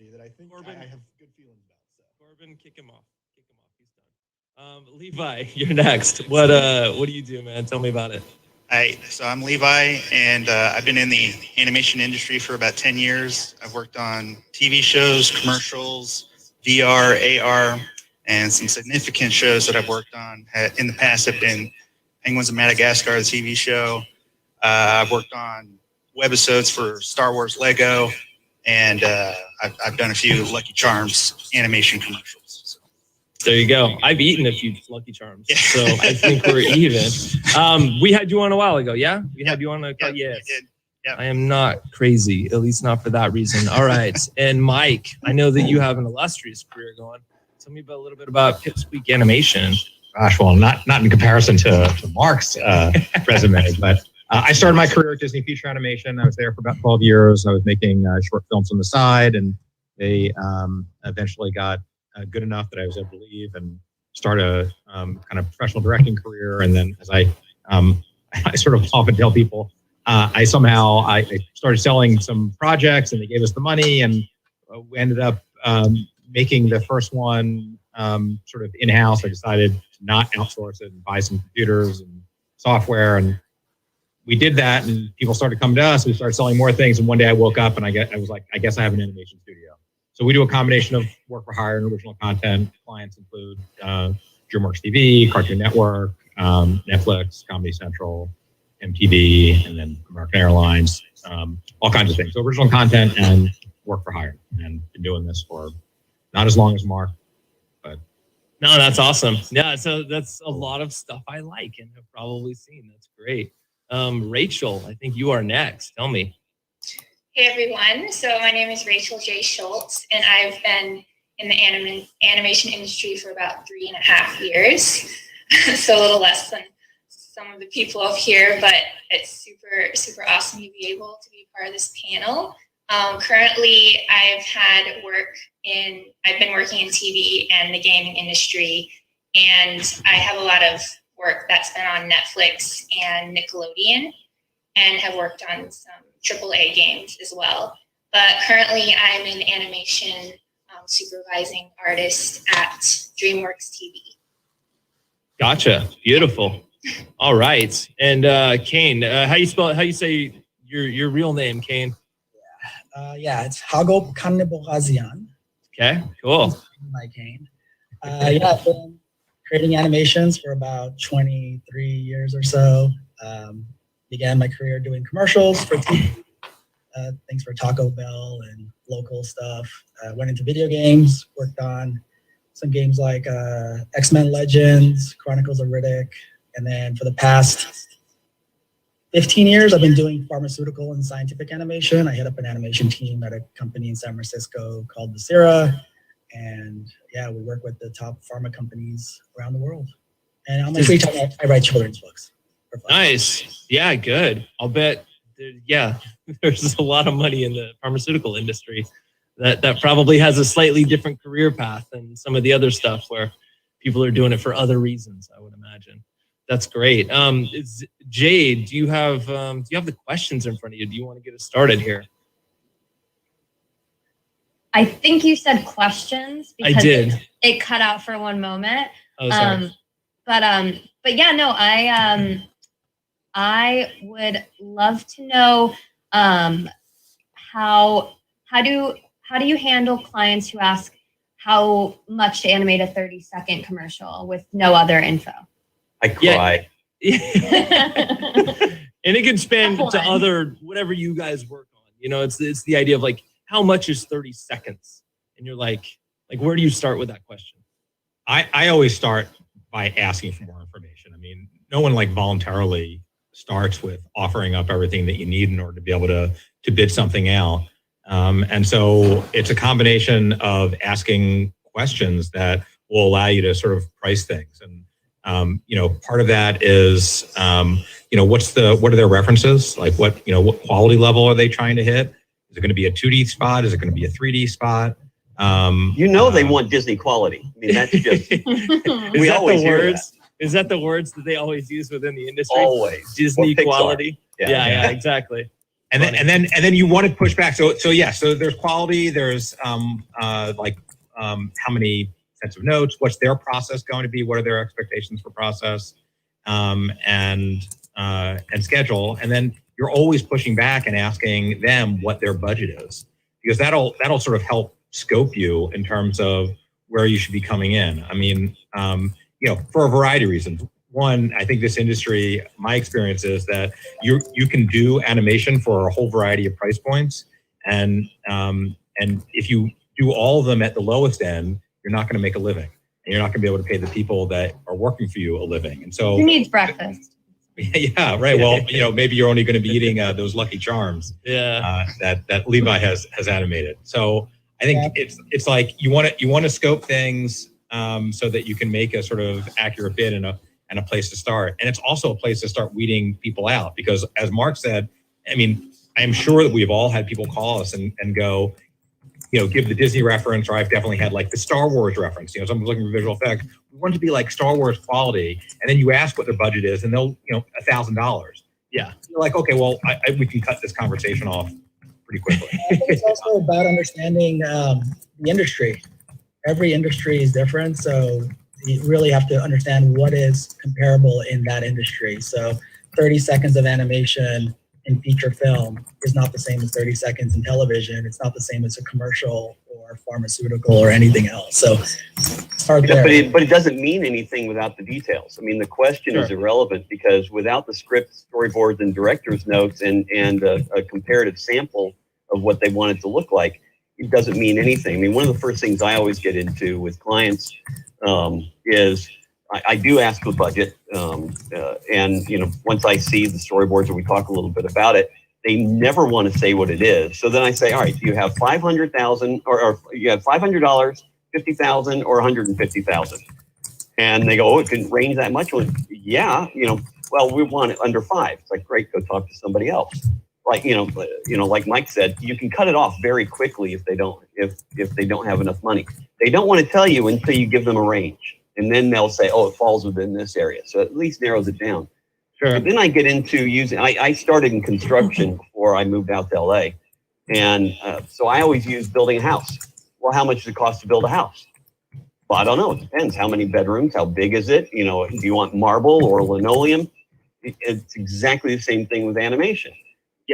company that I think Corbin, I have good feelings about. So. Corbin, kick him off. Kick him off. He's done. Levi, you're next. What do you do, man? Tell me about it. Hi, so I'm Levi, and I've been in the animation industry for about 10 years. I've worked on TV shows, commercials, VR, AR, and some significant shows that I've worked on in the past have been Penguins of Madagascar, the TV show. I've worked on webisodes for Star Wars Lego, and I've done a few Lucky Charms animation commercials. So. There you go. I've eaten a few Lucky Charms, so I think we're even. We had you on a while ago, yeah? We had you on a call, yes. Yep. I am not crazy, at least not for that reason. All right. And Mike, I know that you have an illustrious career going. Tell me a little bit about Pipsqueak Animation. Gosh, well, not in comparison to Mark's resume, but I started my career at Disney Feature Animation. I was there for about 12 years. I was making short films on the side, and they eventually got good enough that I was able to leave and start a kind of professional directing career. And then as I sort of often tell people, I started selling some projects, and they gave us the money, and we ended up making the first one sort of in-house. I decided to not outsource it and buy some computers and software, and we did that, and people started coming to us. We started selling more things, and one day I woke up and I was like, I guess I have an animation studio. So we do a combination of work for hire and original content. Clients include DreamWorks TV, Cartoon Network, Netflix, Comedy Central, MTV, and then American Airlines, all kinds of things. So original content and work for hire, and been doing this for not as long as Mark, but. No, that's awesome. Yeah, so that's a lot of stuff I like and have probably seen. That's great. Rachel, I think you are next. Tell me. Hey everyone, so my name is Rachel J. Schultz, and I've been in the animation industry for about 3.5 years, so a little less than some of the people up here, but it's super awesome to be able to be part of this panel. Currently, I've been working in TV and the gaming industry, and I have a lot of work that's been on Netflix and Nickelodeon, and have worked on some AAA games as well. But currently, I'm an animation supervising artist at DreamWorks TV. Gotcha. Beautiful. All right. And Kane, how you say your real name, Kane? Yeah, it's Hago Kanebohazian. Okay, cool. My Kane. Yeah, I've been creating animations for about 23 years or so. Began my career doing commercials for TV, things for Taco Bell and local stuff. Went into video games, worked on some games like X-Men Legends, Chronicles of Riddick, and then for the past 15 years, I've been doing pharmaceutical and scientific animation. I head up an animation team at a company in San Francisco called Visera. And yeah, we work with the top pharma companies around the world. And on my free time, I write children's books. Nice. Yeah, good. I'll bet, there's a lot of money in the pharmaceutical industry. That probably has a slightly different career path than some of the other stuff where people are doing it for other reasons, I would imagine. That's great. Jade, do you have the questions in front of you? Do you want to get us started here? I think you said questions because I did. It cut out for one moment. Oh, sorry. But yeah, no, I would love to know how do you handle clients who ask how much to animate a 30-second commercial with no other info? I cry. Yeah. And it can span to other, whatever you guys work on. You know, it's the idea of like, how much is 30 seconds? And you're like, where do you start with that question? I always start by asking for more information. I mean, no one like voluntarily starts with offering up everything that you need in order to be able to bid something out. And so it's a combination of asking questions that will allow you to sort of price things. And part of that is, what are their references? Like what quality level are they trying to hit? Is it going to be a 2D spot? Is it going to be a 3D spot? They want Disney quality. I mean, that's just, we always hear that. Is that the words that they always use within the industry? Always. Disney quality? Yeah, exactly. And then you want to push back. So there's quality. There's how many sets of notes. What's their process going to be? What are their expectations for process, and schedule? And then you're always pushing back and asking them what their budget is, because that'll sort of help scope you in terms of where you should be coming in. I mean, for a variety of reasons. One, I think this industry, my experience is that you can do animation for a whole variety of price points, and if you do all of them at the lowest end, you're not going to make a living, and you're not going to be able to pay the people that are working for you a living. And so, who needs breakfast? Yeah, right. Well, maybe you're only going to be eating those Lucky Charms, that Levi has animated. So I think it's like you want to scope things so that you can make a sort of accurate bid and a place to start. And it's also a place to start weeding people out, because as Mark said, I mean, I'm sure that we've all had people call us and go, give the Disney reference, or I've definitely had like the Star Wars reference. Someone's looking for visual effects. We want it to be like Star Wars quality. And then you ask what their budget is, and they'll, $1,000. Yeah. You're like, okay, well, we can cut this conversation off pretty quickly. I think it's also about understanding the industry. Every industry is different, so you really have to understand what is comparable in that industry. So 30 seconds of animation in feature film is not the same as 30 seconds in television. It's not the same as a commercial or pharmaceutical or anything else. So start there. But it doesn't mean anything without the details. I mean, the question is irrelevant, because without the script, storyboards, and director's notes and a comparative sample of what they want it to look like, it doesn't mean anything. I mean, one of the first things I always get into with clients is I do ask for budget, and once I see the storyboards or we talk a little bit about it, they never want to say what it is. So then I say, all right, do you have $500,000 or you have $500, $50,000, or $150,000? And they go, oh, it can range that much. Well, yeah, well, we want it under $5. It's like, great, go talk to somebody else. Like like Mike said, you can cut it off very quickly if they don't have enough money. They don't want to tell you until you give them a range. And then they'll say, oh, it falls within this area. So at least narrows it down. Sure. But then I get into I started in construction before I moved out to LA. And so I always use building a house. Well, how much does it cost to build a house? Well, I don't know. It depends. How many bedrooms? How big is it? Do you want marble or linoleum? It's exactly the same thing with animation.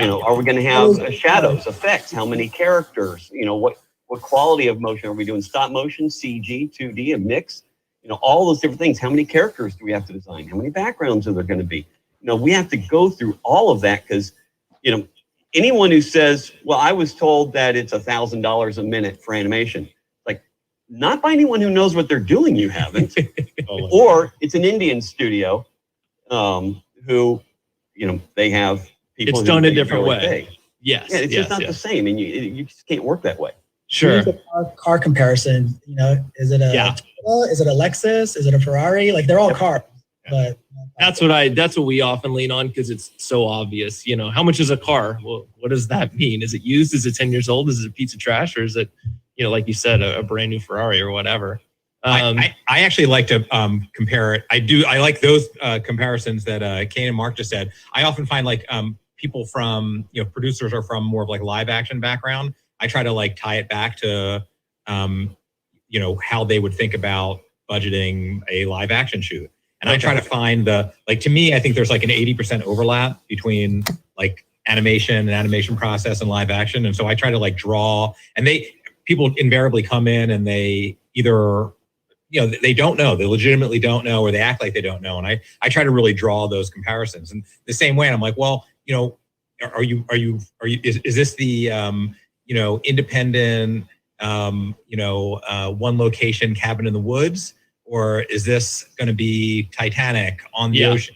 Are we going to have shadows, effects? How many characters? What quality of motion are we doing? Stop motion, CG, 2D, a mix? All those different things. How many characters do we have to design? How many backgrounds are there going to be? We have to go through all of that, because, anyone who says, well, I was told that it's $1,000 a minute for animation, like, not by anyone who knows what they're doing, you haven't. Or it's an Indian studio who, they have people. It's done a different way. Yes. Yeah, it's just not the same, and you just can't work that way. Sure. Car comparison, is it a Tesla? Is it a Lexus? Is it a Ferrari? Like, they're all cars, but that's what we often lean on, because it's so obvious. How much is a car? Well, what does that mean? Is it used? Is it 10 years old? Is it a piece of trash? Or is it, like you said, a brand new Ferrari or whatever? I actually like to compare it. I like those comparisons that Kane and Mark just said. I often find like people from, producers are from more of like live action background. I try to like tie it back to, how they would think about budgeting a live action shoot. And I try to find to me, I think there's like an 80% overlap between like animation and animation process and live action. And so I try to like draw, and people invariably come in and they either, they don't know, they legitimately don't know, or they act like they don't know. And I try to really draw those comparisons. And the same way, and I'm like, well, is this the, independent, one location cabin in the woods, or is this going to be Titanic on the ocean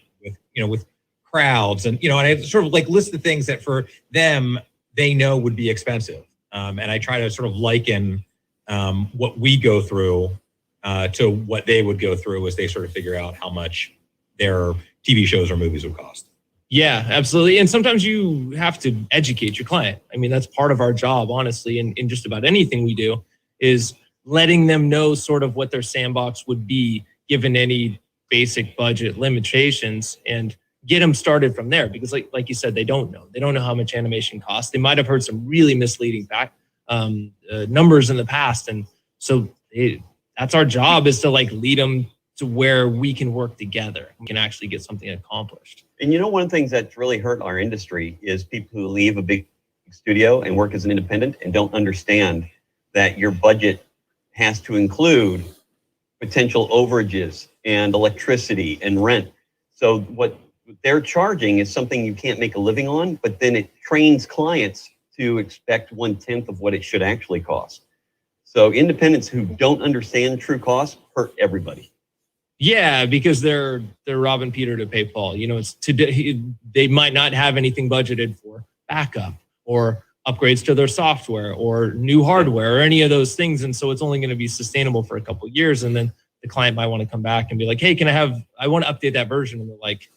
with crowds? And, and I sort of like list the things that for them, they know would be expensive. And I try to sort of liken what we go through to what they would go through as they sort of figure out how much their TV shows or movies would cost. Yeah, absolutely. And sometimes you have to educate your client. I mean, that's part of our job, honestly, in just about anything we do, is letting them know sort of what their sandbox would be given any basic budget limitations. And, get them started from there, because like you said, they don't know how much animation costs. They might have heard some really misleading numbers in the past, and so that's our job, is to like lead them to where we can work together. We can actually get something accomplished. And one of the things that's really hurt our industry is people who leave a big studio and work as an independent and don't understand that your budget has to include potential overages and electricity and rent. So what they're charging is something you can't make a living on, but then it trains clients to expect 1/10 of what it should actually cost. So independents who don't understand true cost hurt everybody. Yeah, because they're robbing Peter to pay Paul. It's today, they might not have anything budgeted for backup or upgrades to their software or new hardware or any of those things, and so it's only going to be sustainable for a couple of years, and then the client might want to come back and be like, hey, I want to update that version, and they're like,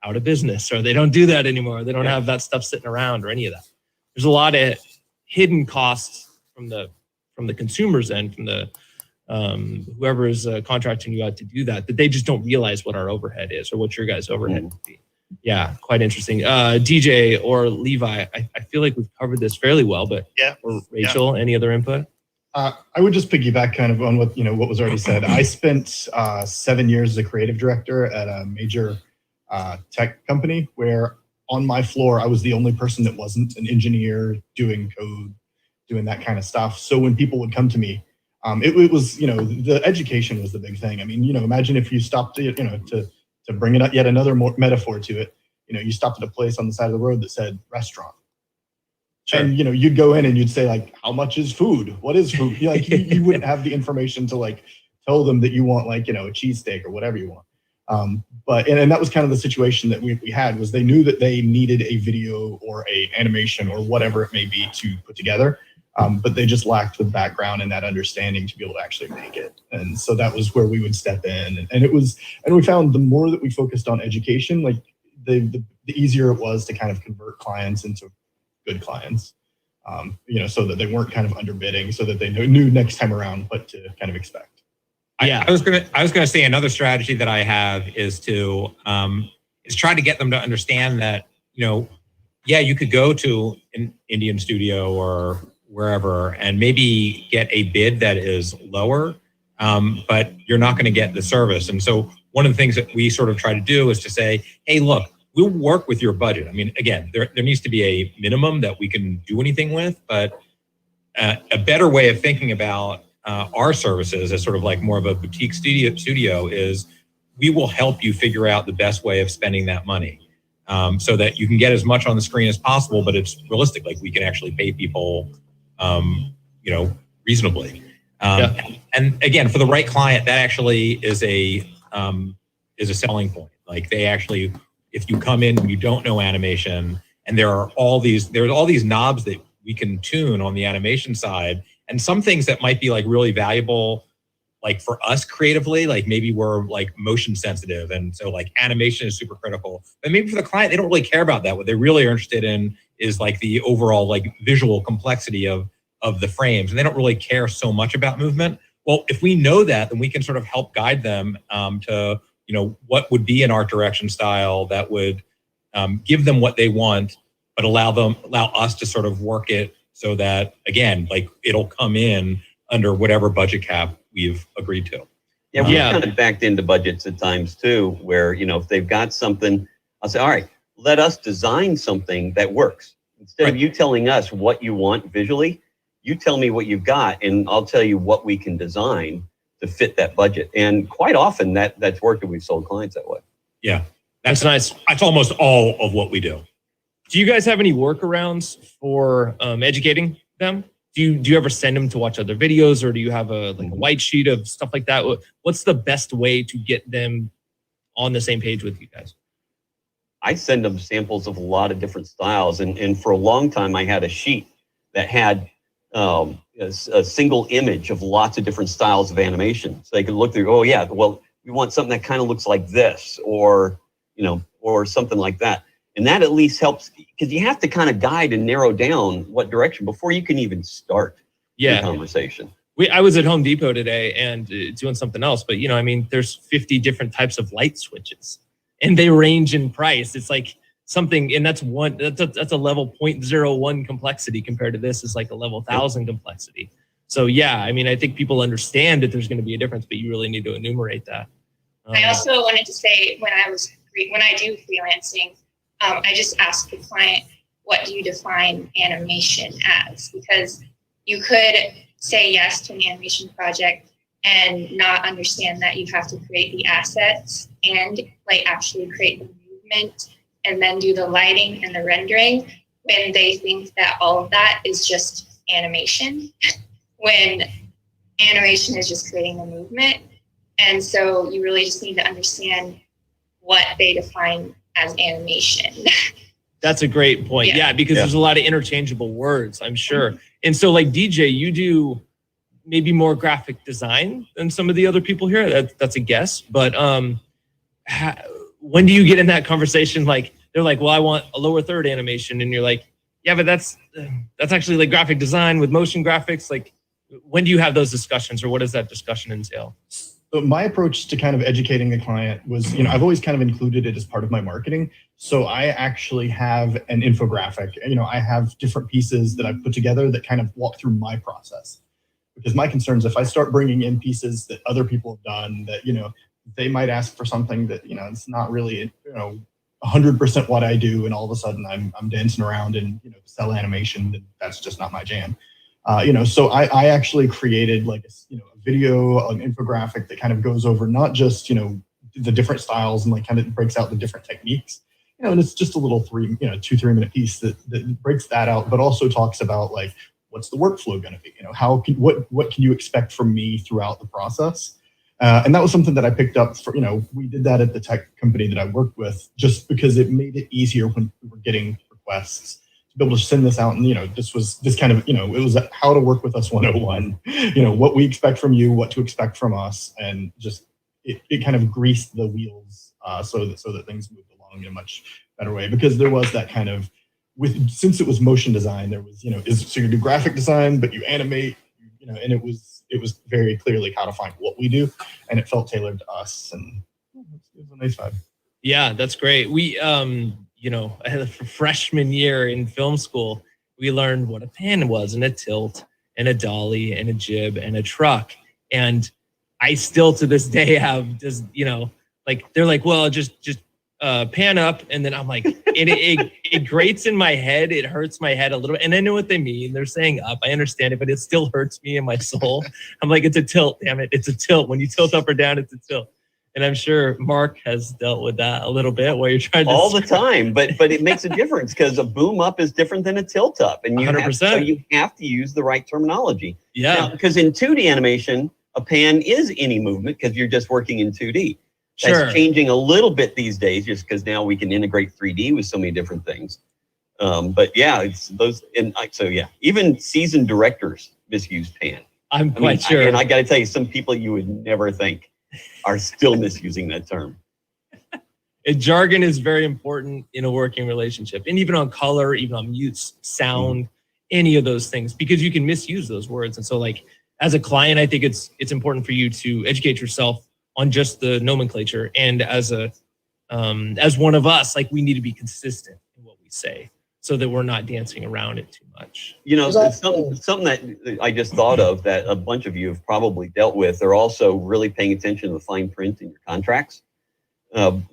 out of business, or they don't do that anymore. They don't have that stuff sitting around or any of that. There's a lot of hidden costs from the consumer's end, from the whoever is contracting you out to do that they just don't realize what our overhead is or what your guys' overhead would be. Yeah, quite interesting. DJ or Levi, I feel like we've covered this fairly well, but or Rachel, any other input? I would just piggyback kind of on what was already said. I spent 7 years as a creative director at a major tech company where on my floor, I was the only person that wasn't an engineer doing code, doing that kind of stuff. So when people would come to me, it was, the education was the big thing. I mean, imagine if you stopped, to bring it up yet another metaphor to it, you stopped at a place on the side of the road that said restaurant. Sure. And, you'd go in and you'd say like, how much is food? What is food? You wouldn't have the information to like tell them that you want like, a cheesesteak or whatever you want. But that was kind of the situation that we had, was they knew that they needed a video or a animation or whatever it may be to put together. But they just lacked the background and that understanding to be able to actually make it. And so that was where we would step in. And we found the more that we focused on education, like the easier it was to kind of convert clients into good clients, so that they weren't kind of underbidding, so that they knew next time around what to kind of expect. Yeah, I was gonna say another strategy that I have is to try to get them to understand that, you could go to an Indian studio or wherever and maybe get a bid that is lower, but you're not going to get the service. And so one of the things that we sort of try to do is to say, hey, look, we'll work with your budget. I mean, again, there needs to be a minimum that we can do anything with, but a better way of thinking about our services as sort of like more of a boutique studio is we will help you figure out the best way of spending that money, so that you can get as much on the screen as possible, but it's realistic. Like we can actually pay people, reasonably. And again, for the right client, that actually is a selling point. Like they actually, if you come in and you don't know animation, and there's all these knobs that we can tune on the animation side, and some things that might be like really valuable, like for us creatively, like maybe we're like motion sensitive, and so like animation is super critical. But maybe for the client, they don't really care about that. What they really are interested in is like the overall like visual complexity of the frames, and they don't really care so much about movement. Well, if we know that, then we can sort of help guide them to what would be an art direction style that would give them what they want, but allow us to sort of work it so that, again, like it'll come in under whatever budget cap we've agreed to. Yeah, we've kind of backed into budgets at times too, where, if they've got something, I'll say, all right, let us design something that works. Instead of you telling us what you want visually, you tell me what you've got, and I'll tell you what we can design to fit that budget. And quite often that's worked, and we've sold clients that way. Yeah, that's nice. That's almost all of what we do. Do you guys have any workarounds for educating them? Do you ever send them to watch other videos, or do you have a white sheet of stuff like that? What's the best way to get them on the same page with you guys? I send them samples of a lot of different styles, and for a long time I had a sheet that had a single image of lots of different styles of animation, so they could look through. Oh yeah, well we want something that kind of looks like this, or or something like that. And that at least helps, because you have to kind of guide and narrow down what direction before you can even start the conversation. I was at Home Depot today and doing something else, but there's 50 different types of light switches. and they range in price. It's like something, and that's a level 0.01 complexity compared to this is like a level 1,000 complexity. So yeah, I mean, I think people understand that there's going to be a difference, but you really need to enumerate that. I also wanted to say when I do freelancing, I just ask the client, what do you define animation as? Because you could say yes to an animation project and not understand that you have to create the assets and like actually create the movement and then do the lighting and the rendering when they think that all of that is just animation, when animation is just creating the movement. And so you really just need to understand what they define as animation. That's a great point. Yeah, because there's a lot of interchangeable words, I'm sure. And so like DJ, you do maybe more graphic design than some of the other people here. That's a guess. But when do you get in that conversation? Like they're like, well, I want a lower third animation. And you're like, yeah, but that's actually like graphic design with motion graphics. Like when do you have those discussions, or what does that discussion entail? So my approach to kind of educating the client was, I've always kind of included it as part of my marketing. So I actually have an infographic. I have different pieces that I've put together that kind of walk through my process. Because my concern is if I start bringing in pieces that other people have done, that, they might ask for something that, it's not really, 100% what I do. And all of a sudden I'm dancing around and, cell animation. And that's just not my jam. So I actually created like a video, an infographic that kind of goes over not just, the different styles and like kind of breaks out the different techniques, and it's just a little 2-3 minute piece that breaks that out, but also talks about like, what's the workflow going to be? What can you expect from me throughout the process? And that was something that I picked up for, we did that at the tech company that I worked with, just because it made it easier when we were getting requests to be able to send this out. And, this was this kind of, it was how to work with us 101, what we expect from you, what to expect from us. And just, it kind of greased the wheels so that things moved along in a much better way, because there was that kind of, since it was motion design, there was, so you do graphic design, but you animate, and it was very clearly how to find what we do, and it felt tailored to us, and it was a nice vibe. Yeah, that's great. We, freshman year in film school, we learned what a pan was, and a tilt, and a dolly, and a jib, and a truck. And I still to this day have just, like, they're like, well, just pan up, and then I'm like, it grates in my head. It hurts my head a little bit, and I know what they mean. They're saying up. I understand it, but it still hurts me in my soul. I'm like, it's a tilt, damn it. It's a tilt. When you tilt up or down, it's a tilt. And I'm sure Mark has dealt with that a little bit, where you're trying to all the time, but it makes a difference, because a boom up is different than a tilt up, and you 100%. You have to use the right terminology. Yeah, because in 2D animation, a pan is any movement, because you're just working in 2D. That's sure. changing a little bit these days, just because now we can integrate 3D with so many different things. But yeah, it's those, and so yeah, even seasoned directors misuse pan. I'm quite sure. And I got to tell you, some people you would never think are still misusing that term. Jargon is very important in a working relationship, and even on color, even on mutes, sound, any of those things, because you can misuse those words. And so, like, as a client, I think it's important for you to educate yourself on just the nomenclature, and as one of us, like, we need to be consistent in what we say, so that we're not dancing around it too much. It's something that I just thought of that a bunch of you have probably dealt with. They're also really paying attention to the fine print in your contracts.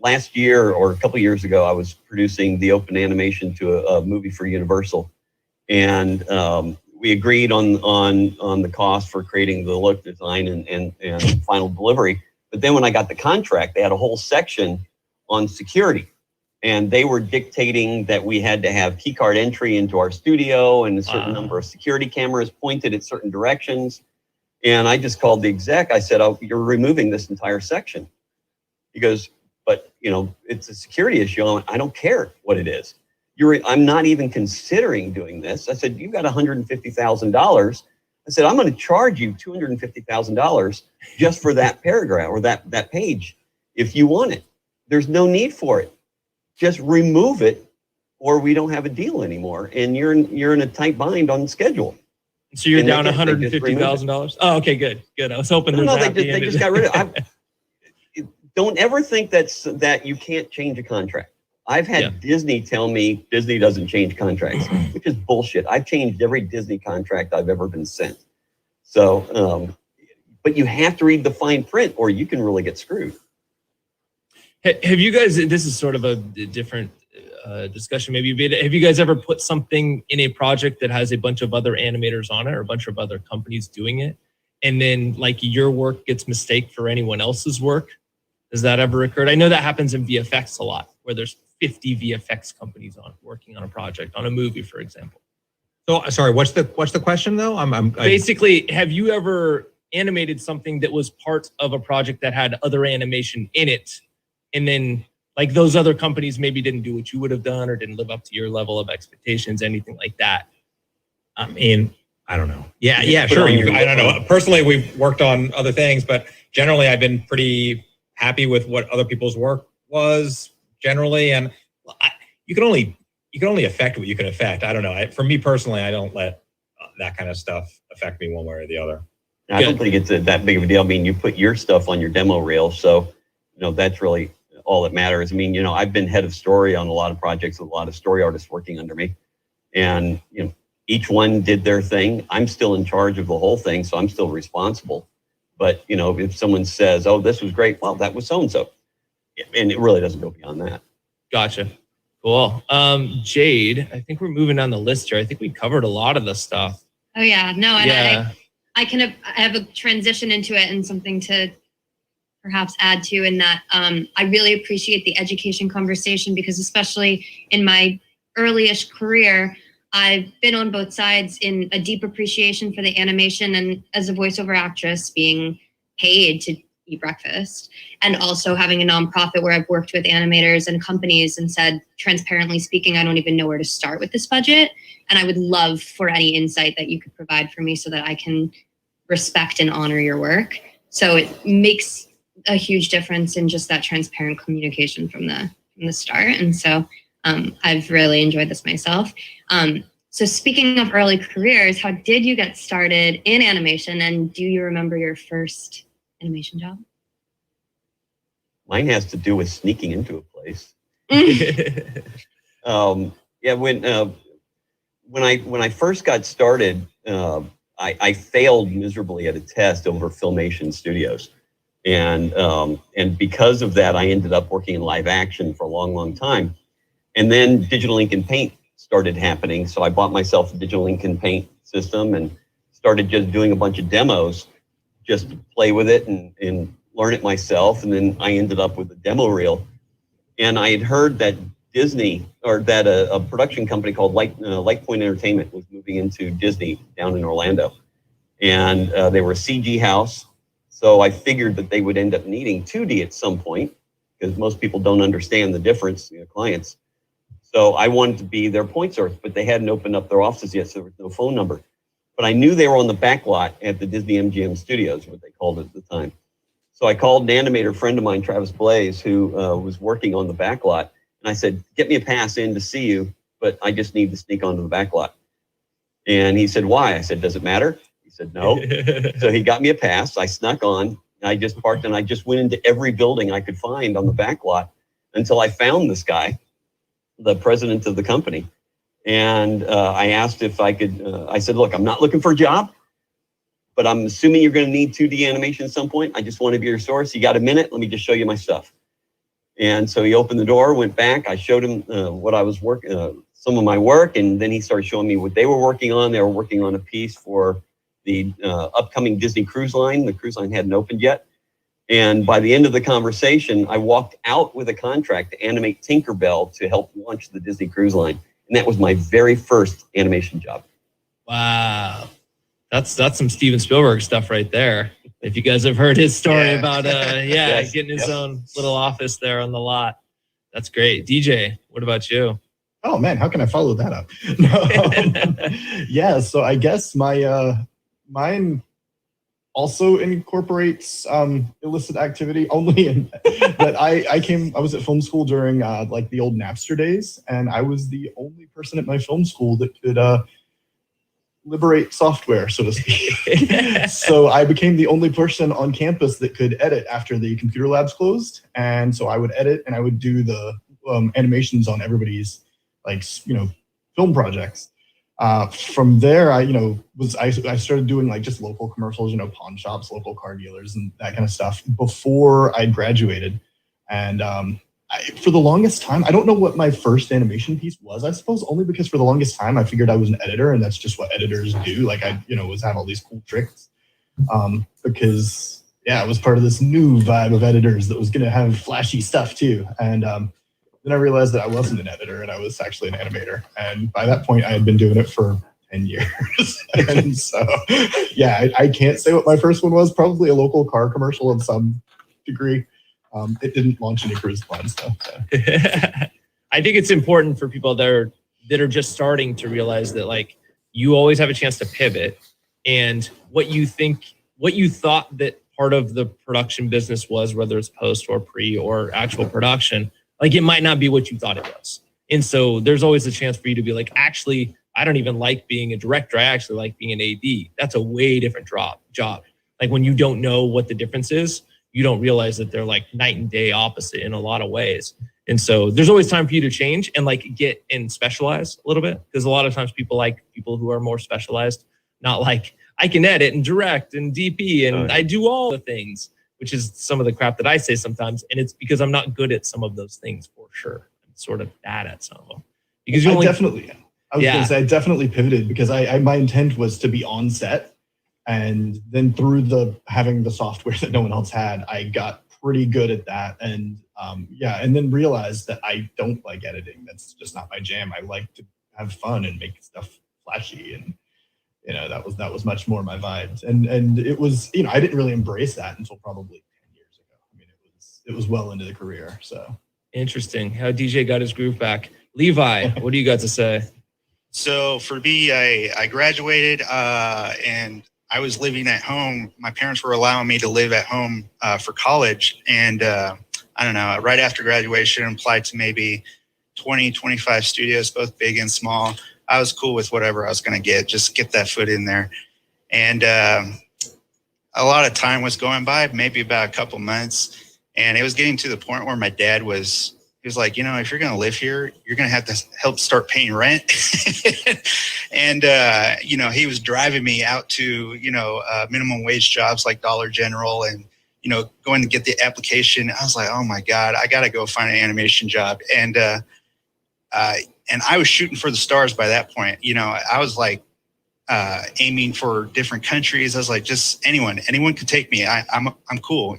Last year or a couple of years ago, I was producing the open animation to a movie for Universal, and we agreed on the cost for creating the look, design, and final delivery. But then when I got the contract, they had a whole section on security. And they were dictating that we had to have key card entry into our studio and a certain number of security cameras pointed at certain directions. And I just called the exec. I said, "Oh, you're removing this entire section." He goes, "But it's a security issue." I don't care what it is. I'm not even considering doing this. I said, "You got $150,000. I said, "I'm going to charge you $250,000 just for that paragraph or that page if you want it. There's no need for it. Just remove it, or we don't have a deal anymore, and you're in a tight bind on schedule." So you're down $150,000. Oh, okay, good. I was hoping they just got rid of it. don't ever think that you can't change a contract. I've had Disney tell me Disney doesn't change contracts, which is bullshit. I've changed every Disney contract I've ever been sent. So, but you have to read the fine print or you can really get screwed. Have you guys, this is sort of a different discussion maybe, but have you guys ever put something in a project that has a bunch of other animators on it or a bunch of other companies doing it? And then like your work gets mistaken for anyone else's work? Has that ever occurred? I know that happens in VFX a lot, where there's 50 VFX companies working on a project, on a movie, for example. So sorry, what's the question though? Basically, have you ever animated something that was part of a project that had other animation in it, and then like those other companies maybe didn't do what you would have done or didn't live up to your level of expectations, anything like that? I mean, I don't know. Yeah, sure. I don't know. Personally, we've worked on other things, but generally I've been pretty happy with what other people's work was generally. And you can only affect what you can affect. I don't know. For me personally, I don't let that kind of stuff affect me one way or the other. I don't think it's that big of a deal. I mean, you put your stuff on your demo reel, so that's really all that matters. I mean, I've been head of story on a lot of projects with a lot of story artists working under me, and each one did their thing. I'm still in charge of the whole thing, so I'm still responsible. But if someone says, "Oh, this was great," well, that was so and so, and it really doesn't go beyond that. Gotcha. Cool. Jade, I think we're moving down the list here. I think we covered a lot of the stuff. Oh yeah, no, and Yeah. I have a transition into it and something to perhaps add to in that I really appreciate the education conversation, because especially in my early-ish career, I've been on both sides in a deep appreciation for the animation and as a voiceover actress being paid to eat breakfast, and also having a nonprofit where I've worked with animators and companies and said, transparently speaking, I don't even know where to start with this budget. And I would love for any insight that you could provide for me so that I can respect and honor your work. So it makes a huge difference in just that transparent communication from the start. And so I've really enjoyed this myself. So speaking of early careers, how did you get started in animation, and do you remember your first animation job? Mine has to do with sneaking into a place. When I first got started, I failed miserably at a test over Filmation Studios, and because of that, I ended up working in live action for a long, long time. And then digital ink and paint started happening, so I bought myself a digital ink and paint system and started just doing a bunch of demos just to play with it and learn it myself. And then I ended up with a demo reel. And I had heard that Disney, or that a production company called Light Point Entertainment was moving into Disney down in Orlando. And they were a CG house. So I figured that they would end up needing 2D at some point, because most people don't understand the difference, clients. So I wanted to be their point source, but they hadn't opened up their offices yet, so there was no phone number. But I knew they were on the back lot at the Disney MGM Studios, what they called it at the time. So I called an animator friend of mine, Travis Blaze, who was working on the back lot. And I said, get me a pass in to see you, but I just need to sneak onto the back lot. And he said, why? I said, does it matter? He said, no. So he got me a pass. I snuck on. I just parked, and I just went into every building I could find on the back lot until I found this guy, the president of the company. And I asked if I could, I said, look, I'm not looking for a job, but I'm assuming you're going to need 2D animation at some point. I just want to be your source. You got a minute? Let me just show you my stuff. And so he opened the door, went back. I showed him what I was working, some of my work. And then he started showing me what they were working on. They were working on a piece for the upcoming Disney Cruise Line. The cruise line hadn't opened yet. And by the end of the conversation, I walked out with a contract to animate Tinkerbell to help launch the Disney Cruise Line. And that was my very first animation job. Wow. That's some Steven Spielberg stuff right there. If you guys have heard his story about Yes. getting his own little office there on the lot. That's great. DJ, what about you? Oh man, how can I follow that up? No. Yeah, so I guess mine also incorporates illicit activity, only in that I was at film school during like the old Napster days, and I was the only person at my film school that could liberate software, so to speak. So I became the only person on campus that could edit after the computer labs closed. And so I would edit and I would do the animations on everybody's film projects. From there, I started doing just local commercials, pawn shops, local car dealers, and that kind of stuff before I graduated. And for the longest time, I don't know what my first animation piece was, I suppose, only because for the longest time I figured I was an editor, and that's just what editors do. I was have all these cool tricks because I was part of this new vibe of editors that was going to have flashy stuff too. And then I realized that I wasn't an editor and I was actually an animator. And by that point, I had been doing it for 10 years. And so, I can't say what my first one was. Probably a local car commercial of some degree. It didn't launch any cruise lines though. So. I think it's important for people that are just starting to realize that you always have a chance to pivot, and what you thought that part of the production business was, whether it's post or pre or actual production, it might not be what you thought it was. And so there's always a chance for you to be actually, I don't even like being a director. I actually like being an AD. That's a way different job. When you don't know what the difference is, you don't realize that they're night and day opposite in a lot of ways. And so there's always time for you to change and get and specialize a little bit, because a lot of times people like people who are more specialized, not I can edit and direct and DP and I do all the things, which is some of the crap that I say sometimes. And it's because I'm not good at some of those things for sure. I'm sort of bad at some of them. Because I was going to say I definitely pivoted because my intent was to be on set. And then through having the software that no one else had, I got pretty good at that. And and then realized that I don't like editing. That's just not my jam. I like to have fun and make stuff flashy. And, that was much more my vibe. And it was, I didn't really embrace that until probably 10 years ago. I mean, it was well into the career. So interesting how DJ got his groove back. Levi, what do you got to say? So for me, I graduated and I was living at home. My parents were allowing me to live at home for college. And I don't know, right after graduation, applied to maybe 20, 25 studios, both big and small. I was cool with whatever I was going to just get that foot in there. And a lot of time was going by, maybe about a couple months. And it was getting to the point where my dad was like, if you're going to live here, you're going to have to help start paying rent. And, he was driving me out to, minimum wage jobs like Dollar General and, going to get the application. I was like, oh my God, I got to go find an animation job. And I was shooting for the stars by that point. I was aiming for different countries. I was like, just anyone could take me. I'm cool,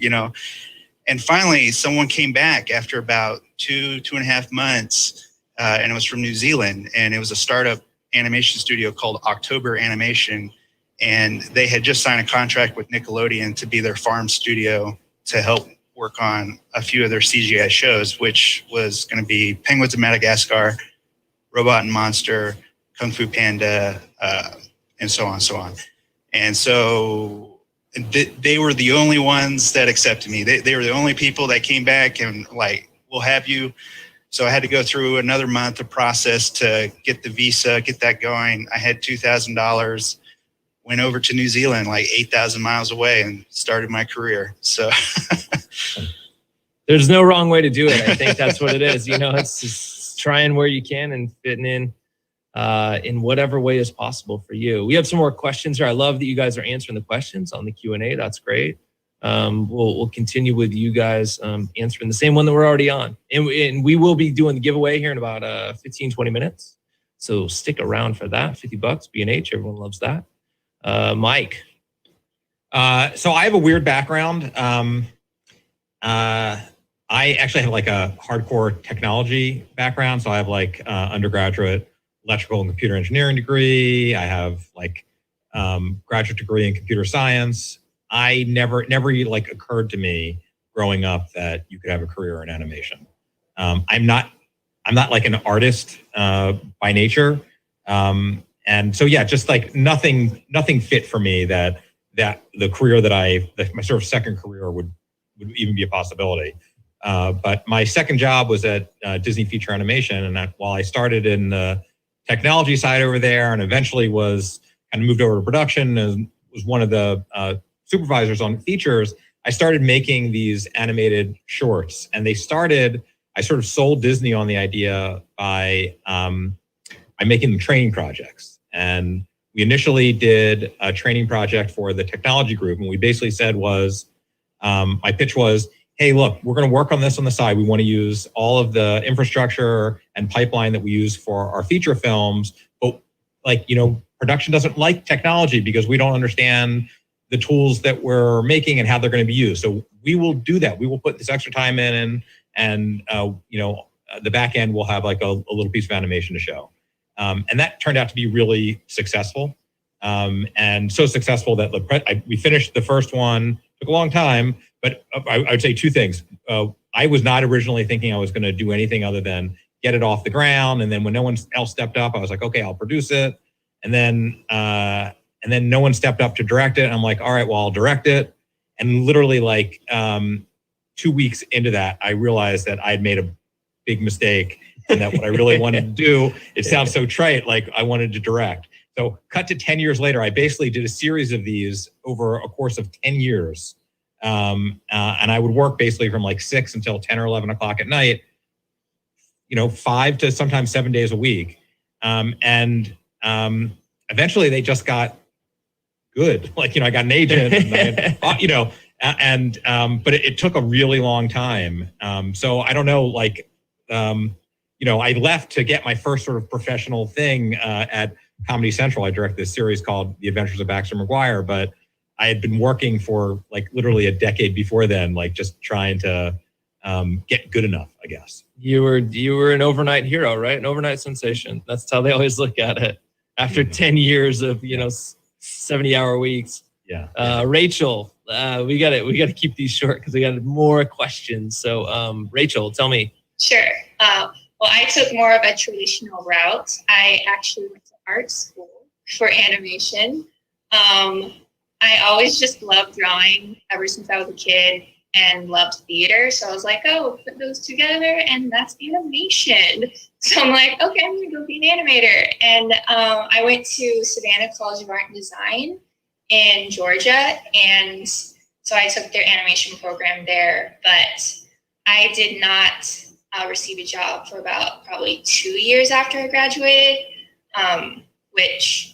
And finally, someone came back after about 2.5 months, and it was from New Zealand, and it was a startup animation studio called October Animation, and they had just signed a contract with Nickelodeon to be their farm studio to help work on a few of their CGI shows, which was going to be Penguins of Madagascar, Robot and Monster, Kung Fu Panda, and so on, so on. And so they were the only ones that accepted me. They were the only people that came back and we'll have you. So I had to go through another month of process to get the visa, get that going. I had $2,000, went over to New Zealand, 8,000 miles away, and started my career. So there's no wrong way to do it. I think that's what it is. It's just trying where you can and fitting in whatever way is possible for you. We have some more questions here. I love that you guys are answering the questions on the Q&A. That's great. We'll continue with you guys answering the same one that we're already on. And we will be doing the giveaway here in about 15, 20 minutes. So stick around for that. $50, B&H. Everyone loves that. Mike. So I have a weird background. I actually have a hardcore technology background. So I have undergraduate electrical and computer engineering degree. I have graduate degree in computer science. I never occurred to me growing up that you could have a career in animation. I'm not an artist by nature. And so, just nothing fit for me that the career that my sort of second career would even be a possibility. But my second job was at Disney Feature Animation. And while I started in the technology side over there and eventually was kind of moved over to production and was one of the supervisors on features, I started making these animated shorts. And I sort of sold Disney on the idea by making them training projects. And we initially did a training project for the technology group. And we basically said my pitch was, hey, look, we're going to work on this on the side. We want to use all of the infrastructure and pipeline that we use for our feature films. But production doesn't like technology because we don't understand the tools that we're making and how they're going to be used. So we will do that. We will put this extra time in and the back end will have like a little piece of animation to show. And that turned out to be really successful. And so successful that we finished the first one, took a long time, but I would say two things. I was not originally thinking I was going to do anything other than get it off the ground. And then when no one else stepped up, I was like, okay, I'll produce it. And then no one stepped up to direct it. And I'm like, all right, well, I'll direct it. And literally 2 weeks into that, I realized that I'd made a big mistake and that what I really wanted to do, it sounds so trite, like I wanted to direct. So cut to 10 years later, I basically did a series of these over a course of 10 years. And I would work basically from 6 until 10 or 11 o'clock at night, 5 to sometimes 7 days a week. Eventually they just got good. I got an agent, and but it took a really long time. So I don't know, I left to get my first sort of professional thing at Comedy Central. I directed this series called The Adventures of Baxter McGuire, but I had been working for literally a decade before then, just trying to get good enough, I guess. You were an overnight hero, right? An overnight sensation. That's how they always look at it. After 10 years of 70-hour weeks. Yeah. Rachel, we gotta keep these short because we got more questions. So Rachel, tell me. Sure. Well, I took more of a traditional route. I actually went to art school for animation. I always just loved drawing ever since I was a kid and loved theater. So I was like, oh, put those together and that's animation. So I'm like, okay, I'm gonna go be an animator. And I went to Savannah College of Art and Design in Georgia. And so I took their animation program there, but I did not receive a job for about probably 2 years after I graduated, which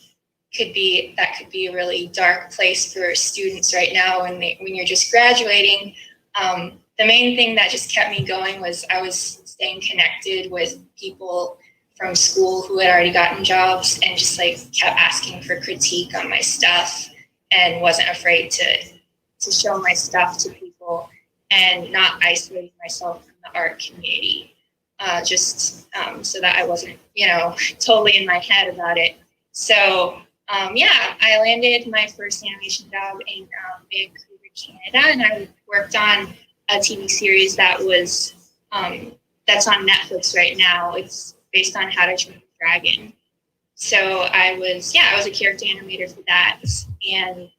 could be a really dark place for students right now when you're just graduating. The main thing that just kept me going was I was staying connected with people from school who had already gotten jobs and just kept asking for critique on my stuff and wasn't afraid to show my stuff to people and not isolating myself from the art community, so that I wasn't, totally in my head about it. So I landed my first animation job in Vancouver, Canada, and I worked on a TV series that was that's on Netflix right now. It's based on How to Train a Dragon. So I was a character animator for that. And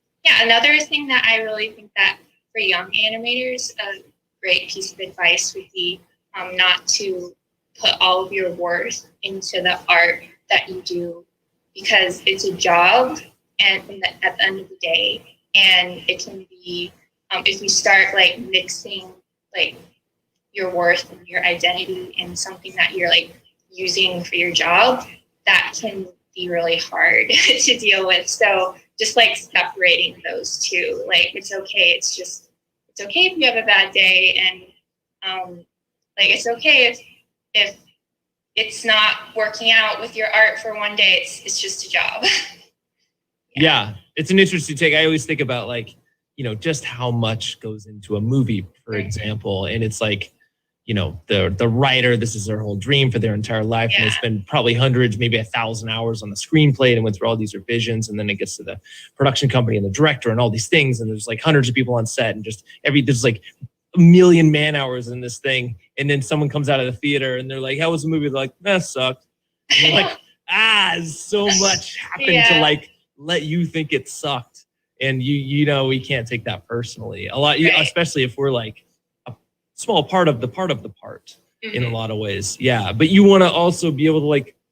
another thing that I really think that for young animators, a great piece of advice would be not to put all of your worth into the art that you do, because it's a job and at the end of the day, and it can be if you start mixing your worth and your identity in something that you're using for your job, that can be really hard to deal with. So just separating those two, it's okay. It's okay if you have a bad day, and it's okay if it's not working out with your art for one day. It's just a job. Yeah, it's an interesting take. I always think about just how much goes into a movie, for example, and it's the writer, this is their whole dream for their entire life, and they spend probably hundreds, maybe 1,000 hours on the screenplay and went through all these revisions, and then it gets to the production company and the director and all these things, and there's hundreds of people on set, and just there's a million man hours in this thing, and then someone comes out of the theater and they're like, how was the movie? They're like, that sucked. And you're so much happened to let you think it sucked, and we can't take that personally a lot, especially if we're a small part of the part in a lot of ways. Yeah, but you want to also be able to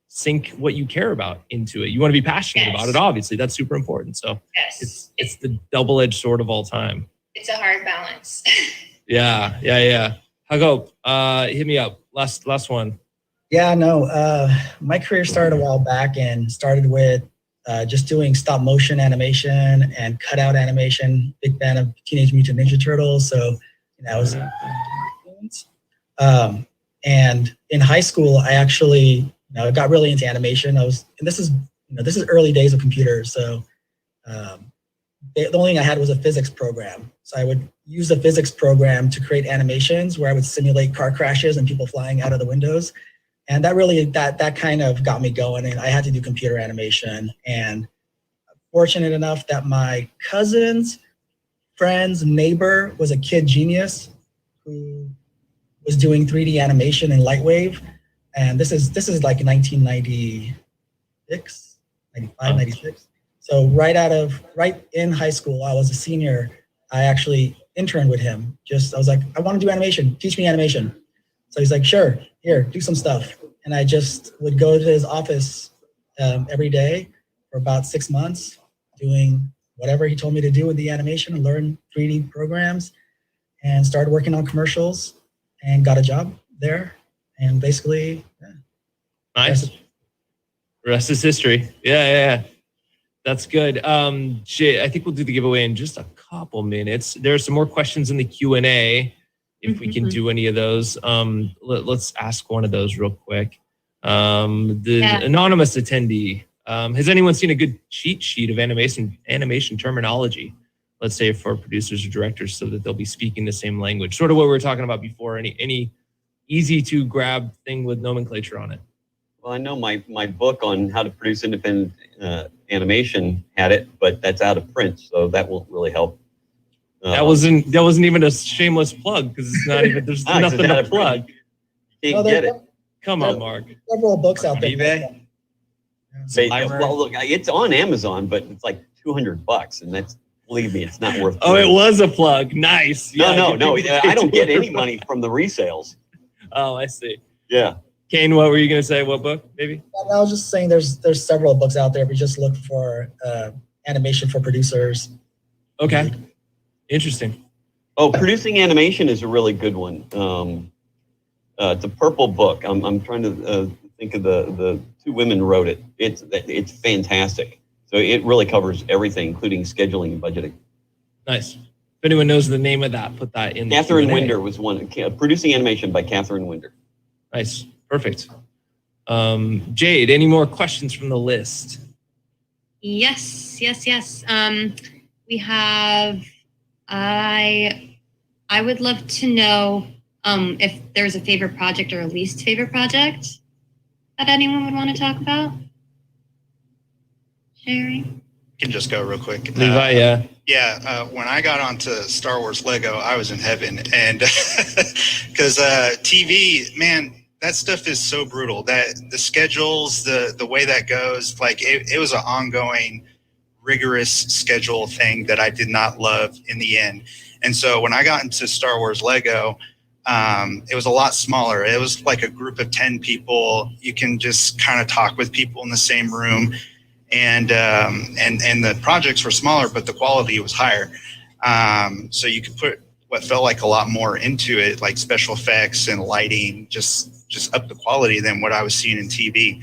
sink what you care about into it. You want to be passionate about it, obviously. That's super important. So Yes. it's the double-edged sword of all time. It's a hard balance. Yeah. Hago, hit me up. Last one. Yeah, no, my career started a while back and started with just doing stop motion animation and cutout animation. Big fan of Teenage Mutant Ninja Turtles. So, I was, and in high school, I actually, got really into animation. And this is early days of computers. So, the only thing I had was a physics program. So I would use the physics program to create animations where I would simulate car crashes and people flying out of the windows. And that really, that kind of got me going, and I had to do computer animation. And fortunate enough that my cousin's friend's neighbor was a kid genius who was doing 3D animation in Lightwave. And this is like 1996, 95, 96. So right in high school, I was a senior. I actually interned with him. I was like, I want to do animation. Teach me animation. So he's like, sure, here, do some stuff. And I just would go to his office every day for about 6 months, doing whatever he told me to do with the animation and learn 3D programs, and started working on commercials and got a job there. And basically, Nice. Rest is history. Yeah. That's good. Jay, I think we'll do the giveaway in just a couple minutes. There are some more questions in the Q&A. If we can do any of those, let's ask one of those real quick. Anonymous attendee, has anyone seen a good cheat sheet of animation terminology, let's say for producers or directors, so that they'll be speaking the same language? Sort of what we were talking about before. Any easy to grab thing with nomenclature on it? Well, I know my book on how to produce independent animation had it, but that's out of print, so that won't really help. That wasn't even a shameless plug, because it's not even, there's nothing to plug. You can't get it. Come on, Mark. Several books out there. eBay? Well, look, it's on Amazon, but it's like $200, and that's, believe me, it's not worth. Oh, it was a plug. Nice. No, I don't get any money from the resales. Oh, I see. Yeah. Kane, what were you going to say? What book, maybe? I was just saying there's several books out there. If you just look for animation for producers. Okay. Interesting. Oh, producing animation is a really good one. It's a purple book. I'm trying to think of the two women wrote it. It's fantastic. So it really covers everything, including scheduling and budgeting. Nice. If anyone knows the name of that, put that in. Catherine Winder was one. Producing Animation by Catherine Winder. Nice. Perfect. Jade, any more questions from the list? Yes. We have, I would love to know if there's a favorite project or a least favorite project that anyone would want to talk about. Sharing. Can just go real quick. Levi, yeah. Yeah, when I got onto Star Wars Lego, I was in heaven, and because TV, man, that stuff is so brutal. That the schedules, the way that goes, like it was an ongoing, rigorous schedule thing that I did not love in the end. And so when I got into Star Wars Lego, it was a lot smaller. It was like a group of 10 people. You can just kind of talk with people in the same room. And the projects were smaller, but the quality was higher. So you could put what felt like a lot more into it, like special effects and lighting, just up the quality than what I was seeing in TV.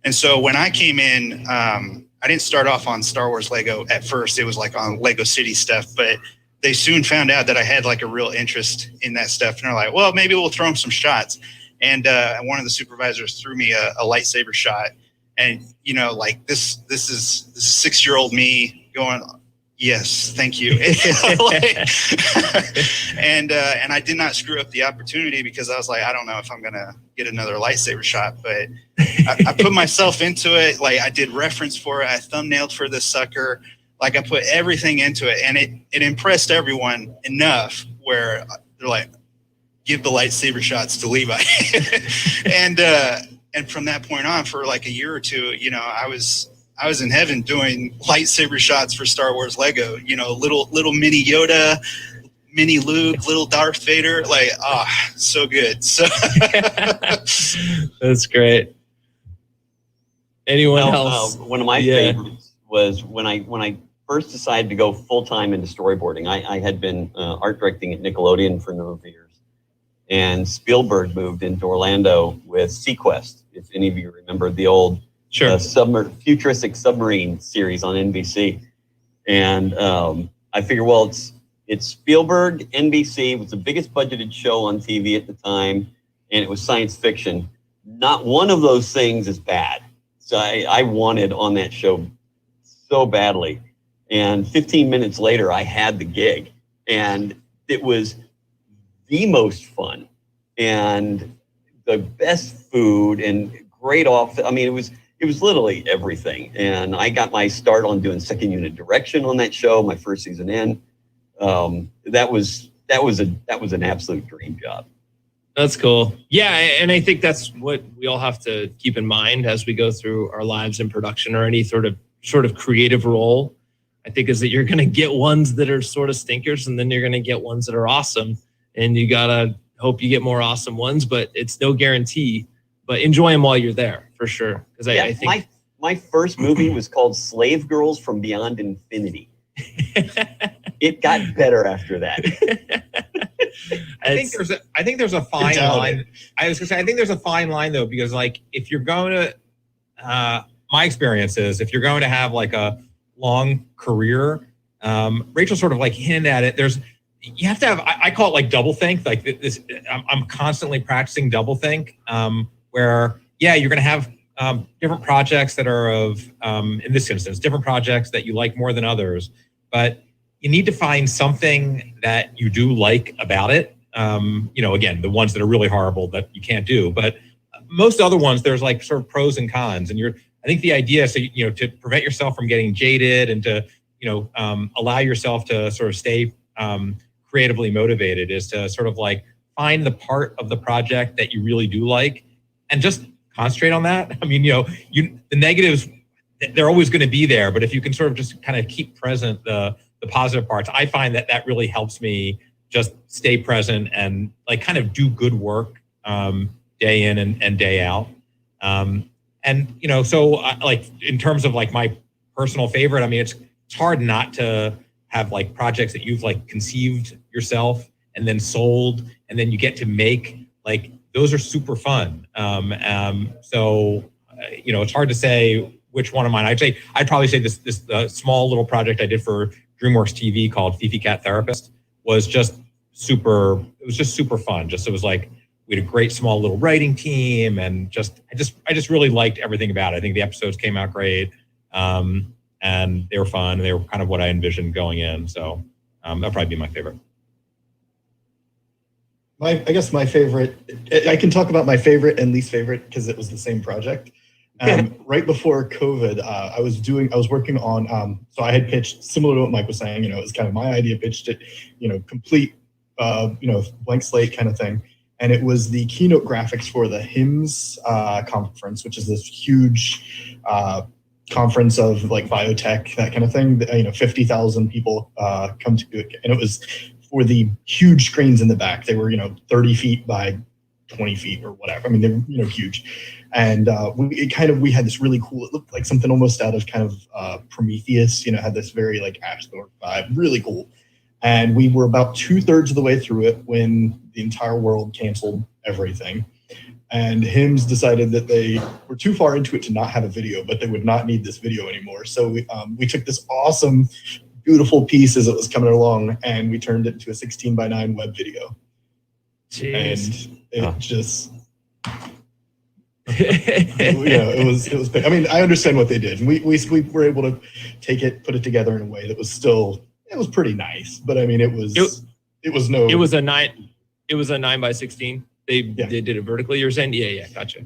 And so when I came in, I didn't start off on Star Wars Lego at first. It was like on Lego City stuff, but they soon found out that I had like a real interest in that stuff. And they're like, well, maybe we'll throw them some shots. And one of the supervisors threw me a lightsaber shot. And, you know, like this is 6-year-old me going, yes, thank you. And I did not screw up the opportunity, because I was like, I don't know if I'm going to get another lightsaber shot, but I put myself into it. Like I did reference for it. I thumbnailed for this sucker. Like I put everything into it, and it impressed everyone enough where they're like, give the lightsaber shots to Levi. And from that point on, for like a year or two, you know, I was in heaven doing lightsaber shots for Star Wars Lego. You know, little mini Yoda, mini Luke, little Darth Vader. Like, so good. So that's great. Anyone Well, else? one of my favorites was when I first decided to go full time into storyboarding. I had been art directing at Nickelodeon for a number of years, and Spielberg moved into Orlando with Sequest. If any of you remember the old futuristic submarine series on NBC, and I figured, well, it's Spielberg, NBC, was the biggest budgeted show on TV at the time, and it was science fiction. Not one of those things is bad. So I wanted on that show so badly. And 15 minutes later, I had the gig, and it was the most fun and the best food and great off. I mean, it was literally everything. And I got my start on doing second unit direction on that show, my first season in. That was an absolute dream job. That's cool. Yeah, and I think that's what we all have to keep in mind as we go through our lives in production or any sort of creative role. I think is that you're going to get ones that are sort of stinkers, and then you're going to get ones that are awesome, and you gotta hope you get more awesome ones. But it's no guarantee. But enjoy them while you're there, for sure. Because I think my first movie was called Slave Girls from Beyond Infinity. It got better after that. I think there's a fine line. I was gonna say, I think there's a fine line though, because like if you're going to, my experience is if you're going to have like a long career, Rachel sort of like hinted at it. You have to have, I call it like doublethink. Like this, I'm constantly practicing doublethink, where you're going to have different projects that are of, in this instance, different projects that you like more than others, but you need to find something that you do like about it. Again, the ones that are really horrible that you can't do, but most other ones, there's like sort of pros and cons. And I think the idea is to prevent yourself from getting jaded and to, allow yourself to sort of stay creatively motivated is to sort of like find the part of the project that you really do like and just concentrate on that. I mean, the negatives, they're always going to be there, but if you can sort of just kind of keep present the positive parts, I find that really helps me just stay present and like kind of do good work day in and day out. So like in terms of like my personal favorite, I mean, it's hard not to have like projects that you've like conceived yourself and then sold and then you get to make, like those are super fun. It's hard to say which one of mine. I'd probably say this small little project I did for DreamWorks TV called Fifi Cat Therapist was just super. It was just super fun. It was like we had a great small little writing team, and I just really liked everything about it. I think the episodes came out great, and they were fun. And they were kind of what I envisioned going in. So that'll probably be my favorite. I guess my favorite. I can talk about my favorite and least favorite because it was the same project. Right before COVID, I was working on, so I had pitched similar to what Mike was saying, it was kind of my idea, pitched it, complete, blank slate kind of thing. And it was the keynote graphics for the HIMSS conference, which is this huge conference of like biotech, that kind of thing. 50,000 people come to it. And it was for the huge screens in the back. They were, 30 feet by 20 feet or whatever. I mean, they're huge. And we had this really cool, it looked like something almost out of kind of Prometheus, had this very like Ashthor vibe, really cool. And we were about 2/3 of the way through it when the entire world canceled everything. And HIMSS decided that they were too far into it to not have a video, but they would not need this video anymore. So we took this awesome, beautiful piece as it was coming along, and we turned it into a 16:9 web video. Jeez. And it just... it was. I mean, I understand what they did, and we were able to take it, put it together in a way that was still, it was pretty nice. But I mean, it was a 9:16. They did it vertically. You're saying, yeah, gotcha.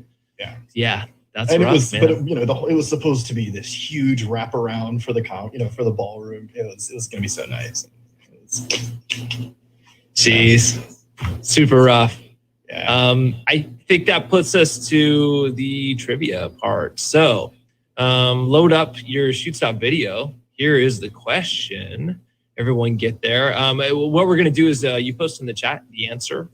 Yeah. That's and rough, it was, man. But it was supposed to be this huge wraparound for the for the ballroom. It was going to be so nice. Jeez, super rough. Yeah. I think that puts us to the trivia part. So load up your shoot stop video. Here is the question. Everyone get there. What we're going to do is you post in the chat the answer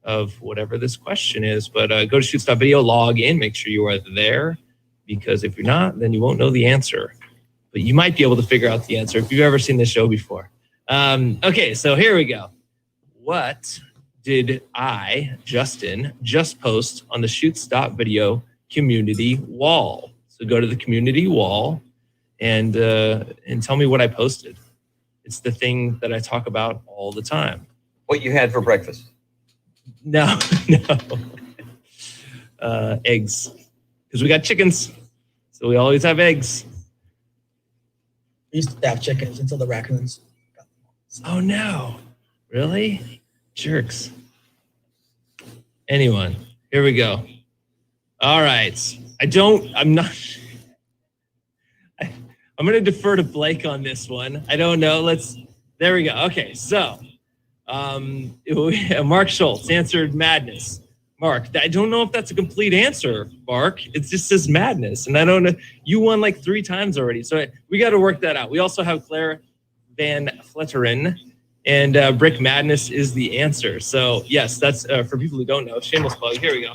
of whatever this question is, but go to shoot stop video, log in, make sure you are there because if you're not, then you won't know the answer. But you might be able to figure out the answer if you've ever seen this show before. Okay, so here we go. What did I, Justin, just post on the Shoots.video community wall? So go to the community wall and tell me what I posted. It's the thing that I talk about all the time. What you had for breakfast? No. Eggs. Because we got chickens. So we always have eggs. We used to have chickens until the raccoons got them. Oh no. Really? Jerks. Anyone? Here we go. All right. I'm going to defer to Blake on this one. I don't know. There we go. Okay. So, Mark Schultz answered madness. Mark, I don't know if that's a complete answer, Mark. It just says madness. And I don't know. You won like 3 times already. So we got to work that out. We also have Claire Van Fletteren, and Brick Madness is the answer. So yes, that's for people who don't know. Shameless plug. Here we go.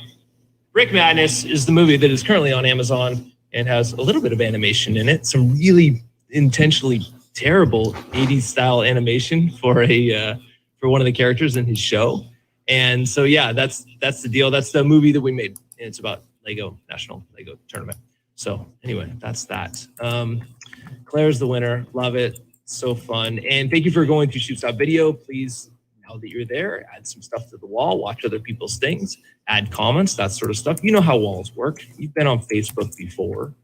Brick Madness is the movie that is currently on Amazon and has a little bit of animation in it. Some really intentionally terrible 80s style animation for one of the characters in his show. And so, yeah, that's the deal. That's the movie that we made. And it's about National Lego Tournament. So anyway, that's that. Claire's the winner. Love it. So fun. And thank you for going through Shoots.video. Please, now that you're there, add some stuff to the wall, watch other people's things, add comments, that sort of stuff. You know how walls work. You've been on Facebook before.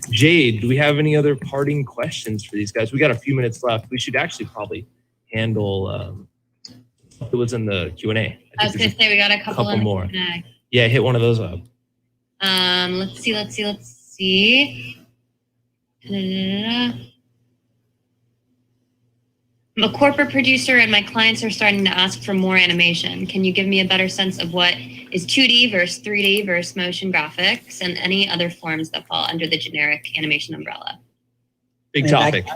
Jade, do we have any other parting questions for these guys? We got a few minutes left. We should actually probably handle it was in the Q&A. I was going to say we got a couple more. Q&A. Yeah, hit one of those up. Let's see. I'm a corporate producer and my clients are starting to ask for more animation. Can you give me a better sense of what is 2D versus 3D versus motion graphics and any other forms that fall under the generic animation umbrella? Big topic.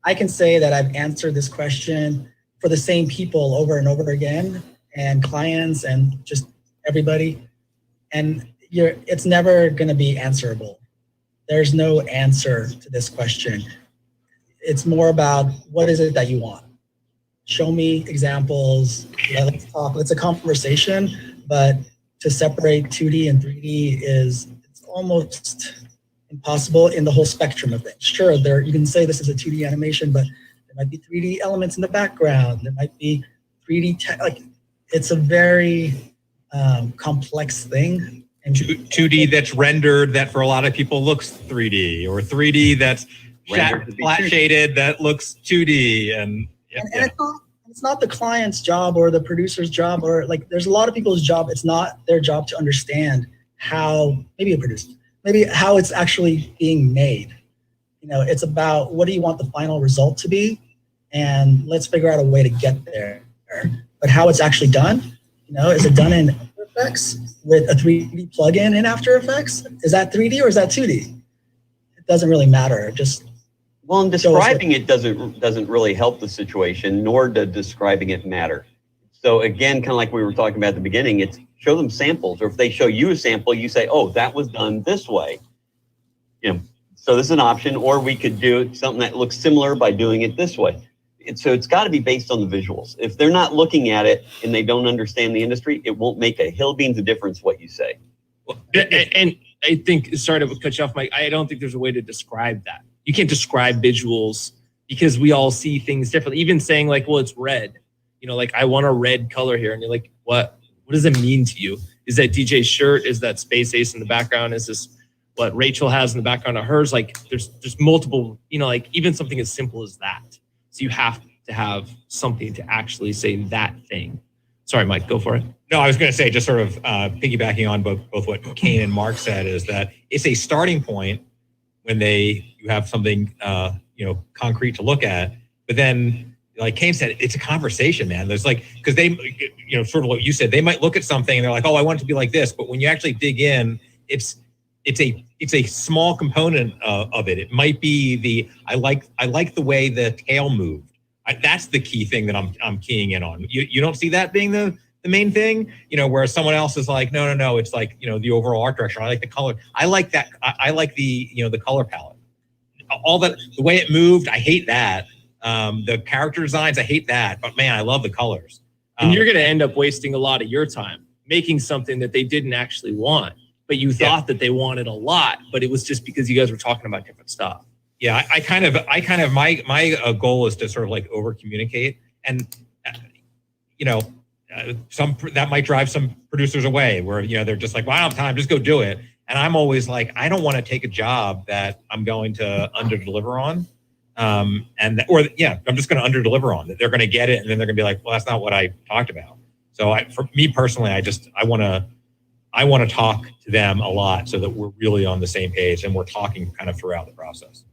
I can say that I've answered this question for the same people over and over again, and clients and just everybody. And it's never going to be answerable. There's no answer to this question. It's more about what is it that you want? Show me examples. Yeah, let's talk. It's a conversation, but to separate 2D and 3D it's almost impossible in the whole spectrum of things. Sure, you can say this is a 2D animation, but there might be 3D elements in the background. There might be 3D it's a very complex thing. And 2D that's rendered that for a lot of people looks 3D, or 3D that's flat shaded that looks 2D, and it's not the client's job or the producer's job, or there's a lot of people's job. It's not their job to understand how, maybe a producer, maybe how it's actually being made. It's about what do you want the final result to be, and let's figure out a way to get there. But how it's actually done, is it done in After Effects with a 3D plugin in After Effects? Is that 3D or is that 2D? It doesn't really matter. Well, and describing it doesn't really help the situation, nor does describing it matter. So again, kind of like we were talking about at the beginning, it's show them samples, or if they show you a sample, you say, oh, that was done this way. So this is an option, or we could do something that looks similar by doing it this way. So it's got to be based on the visuals. If they're not looking at it and they don't understand the industry, it won't make a hill beans of difference what you say. Well, and I think, sorry to cut you off, Mike, I don't think there's a way to describe that. You can't describe visuals because we all see things differently. Even saying well, it's red, I want a red color here. And you're like, what does it mean to you? Is that DJ's shirt? Is that Space Ace in the background? Is this what Rachel has in the background of hers? There's multiple, even something as simple as that. So you have to have something to actually say that thing. Sorry, Mike, go for it. No, I was going to say, just sort of piggybacking on both what Kane and Mark said, is that it's a starting point when you have something concrete to look at. But then, like Kane said, it's a conversation, man. There's because they, sort of what you said, they might look at something and they're like, oh, I want it to be like this. But when you actually dig in, it's a small component of it. It might be I like the way the tail moved. That's the key thing that I'm keying in on. You don't see that being the the main thing, where someone else is like, no, it's like, the overall art direction. I like the color. I like that. I like the, the color palette. All that, the way it moved, I hate that. The character designs, I hate that. But man, I love the colors. And you're going to end up wasting a lot of your time making something that they didn't actually want, but you thought that they wanted a lot, but it was just because you guys were talking about different stuff. Yeah, my goal is to sort of like over communicate, and that might drive some producers away where they're just like, well, I don't have time, just go do it. And I'm always like, I don't want to take a job that I'm going to under deliver on. I'm just going to under deliver on that. They're going to get it, and then they're going to be like, well, that's not what I talked about. So for me personally, I want to talk to them a lot so that we're really on the same page and we're talking kind of throughout the process.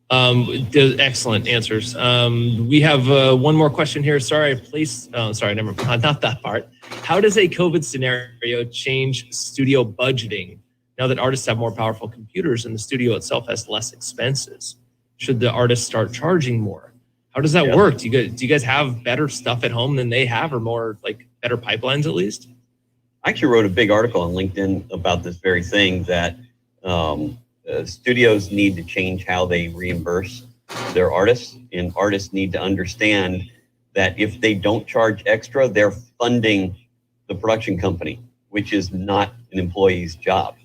Excellent answers. We have one more question here. Sorry, never mind. Not that part. How does a COVID scenario change studio budgeting now that artists have more powerful computers and the studio itself has less expenses? Should the artists start charging more? How does that work? Do you guys have better stuff at home than they have, or more like better pipelines at least? I actually wrote a big article on LinkedIn about this very thing, that studios need to change how they reimburse their artists, and artists need to understand that if they don't charge extra, they're funding the production company, which is not an employee's job.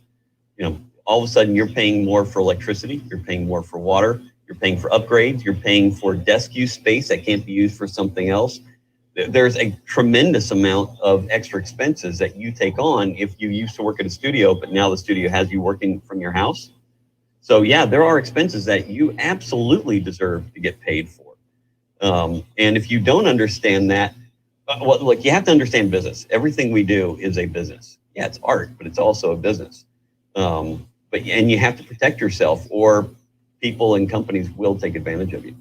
All of a sudden you're paying more for electricity, you're paying more for water, you're paying for upgrades, you're paying for desk use space that can't be used for something else. There's a tremendous amount of extra expenses that you take on if you used to work at a studio, but now the studio has you working from your house. So yeah, there are expenses that you absolutely deserve to get paid for. And if you don't understand that, you have to understand business. Everything we do is a business. Yeah, it's art, but it's also a business. And you have to protect yourself, or people and companies will take advantage of you.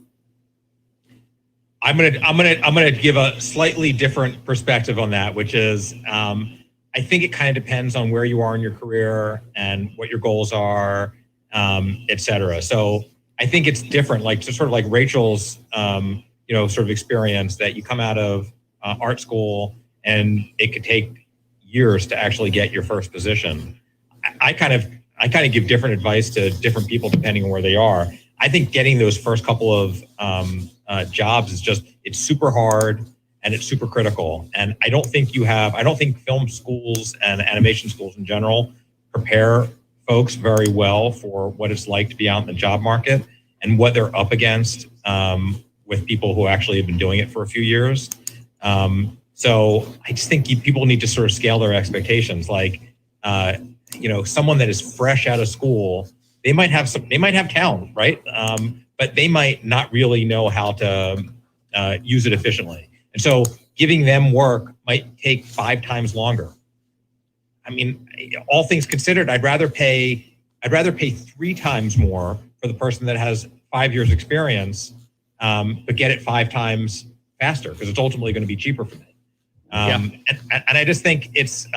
I'm gonna give a slightly different perspective on that, which is I think it kind of depends on where you are in your career and what your goals are, et cetera. So I think it's different, like sort of like Rachel's sort of experience, that you come out of art school and it could take years to actually get your first position. I kind of give different advice to different people depending on where they are. I think getting those first couple of jobs it's super hard and it's super critical. And I don't think film schools and animation schools in general prepare folks very well for what it's like to be out in the job market and what they're up against with people who actually have been doing it for a few years. So I just think people need to sort of scale their expectations. Like, someone that is fresh out of school, they might have talent, right? But they might not really know how to use it efficiently. And so giving them work might take 5 times longer. I mean, all things considered, I'd rather pay 3 times more for the person that has 5 years experience, but get it 5 times faster, because it's ultimately going to be cheaper for me. And I just think it's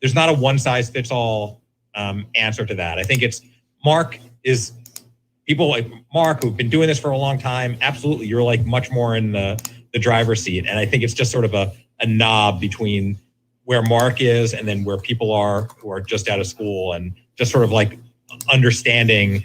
there's not a one size fits all answer to that. I think it's people like Mark who've been doing this for a long time. Absolutely, you're like much more in the driver's seat. And I think it's just sort of a knob between where Mark is and then where people are who are just out of school, and just sort of like understanding